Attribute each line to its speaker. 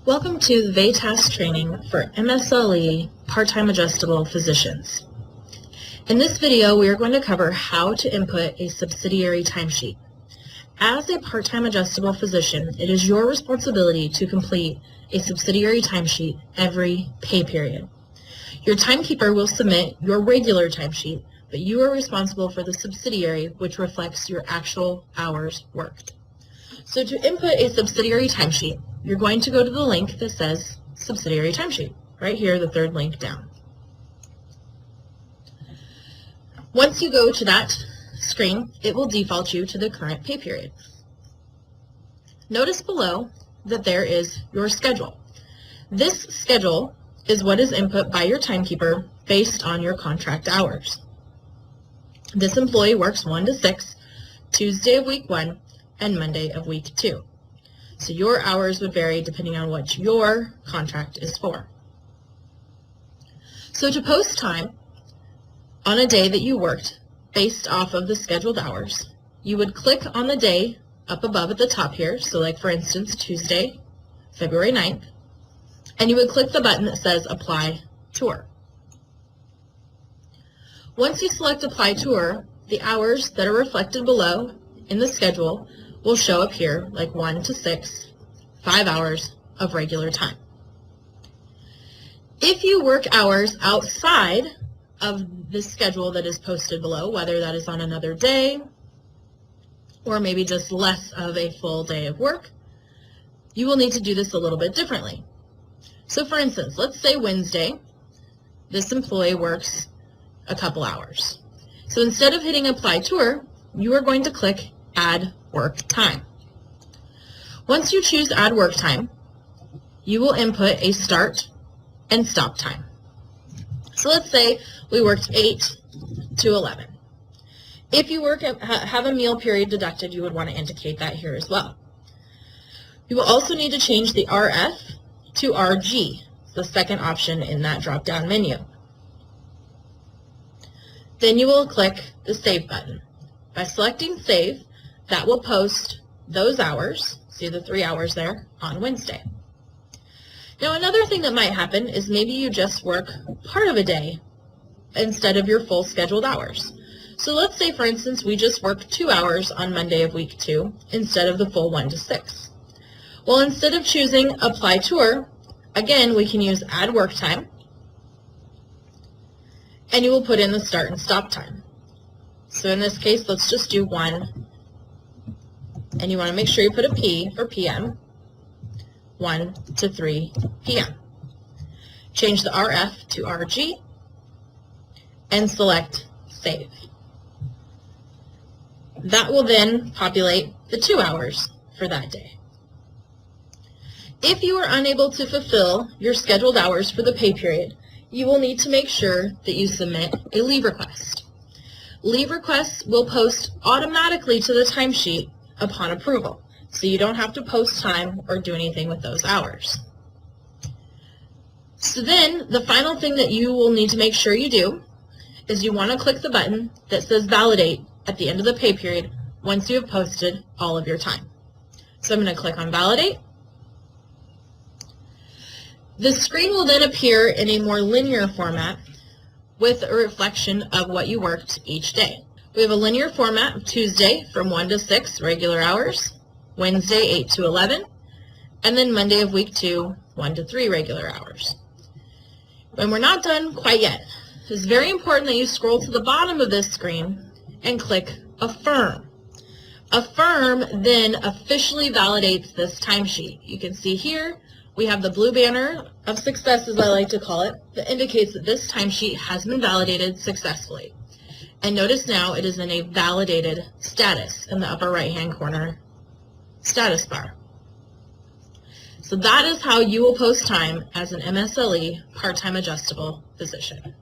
Speaker 1: Welcome to the VATAS training for MSLE part-time adjustable physicians. In this video, we are going to cover how to input a subsidiary timesheet. As a part-time adjustable physician, it is your responsibility to complete a subsidiary timesheet every pay period. Your timekeeper will submit your regular timesheet, but you are responsible for the subsidiary, which reflects your actual hours worked. So to input a subsidiary timesheet, you're going to go to the link that says Subsidiary Timesheet, right here, the third link down. Once you go to that screen, it will default you to the current pay period. Notice below that there is your schedule. This schedule is what is input by your timekeeper based on your contract hours. This employee works 1 to 6, Tuesday of week 1, and Monday of week 2. So your hours would vary depending on what your contract is for. So to post time on a day that you worked based off of the scheduled hours, you would click on the day up above at the top here, so like for instance Tuesday, February 9th, and you would click the button that says Apply Tour. Once you select Apply Tour, the hours that are reflected below in the schedule will show up here, like 1 to 6, 5 hours of regular time. If you work hours outside of the schedule that is posted below, whether that is on another day or maybe just less of a full day of work, you will need to do this a little bit differently. So for instance, let's say Wednesday, this employee works a couple hours. So instead of hitting Apply Tour, you are going to click Add Work Time. Once you choose Add Work Time, you will input a start and stop time. So let's say we worked 8 to 11. If you have a meal period deducted, you would want to indicate that here as well. You will also need to change the RF to RG, the second option in that drop-down menu. Then you will click the Save button. By selecting Save, that will post those hours, see the 3 hours there, on Wednesday. Now another thing that might happen is maybe you just work part of a day instead of your full scheduled hours. So let's say, for instance, we just work 2 hours on Monday of week 2 instead of the full 1 to 6. Well, instead of choosing Apply Tour, again, we can use Add Work Time, and you will put in the start and stop time. So in this case, let's just do 1, and you want to make sure you put a P for PM, 1 to 3 p.m. Change the RF to RG, and select Save. That will then populate the 2 hours for that day. If you are unable to fulfill your scheduled hours for the pay period, you will need to make sure that you submit a leave request. Leave requests will post automatically to the timesheet upon approval, so you don't have to post time or do anything with those hours. So then, the final thing that you will need to make sure you do is you want to click the button that says Validate at the end of the pay period once you have posted all of your time. So I'm going to click on Validate. The screen will then appear in a more linear format with a reflection of what you worked each day. We have a linear format of Tuesday from 1 to 6 regular hours, Wednesday 8 to 11, and then Monday of week 2, 1 to 3 regular hours. When we're not done quite yet, it's very important that you scroll to the bottom of this screen and click Affirm. Affirm then officially validates this timesheet. You can see here we have the blue banner of success, as I like to call it, that indicates that this timesheet has been validated successfully. And notice now it is in a validated status in the upper right-hand corner status bar. So that is how you will post time as an MSLE part-time adjustable physician.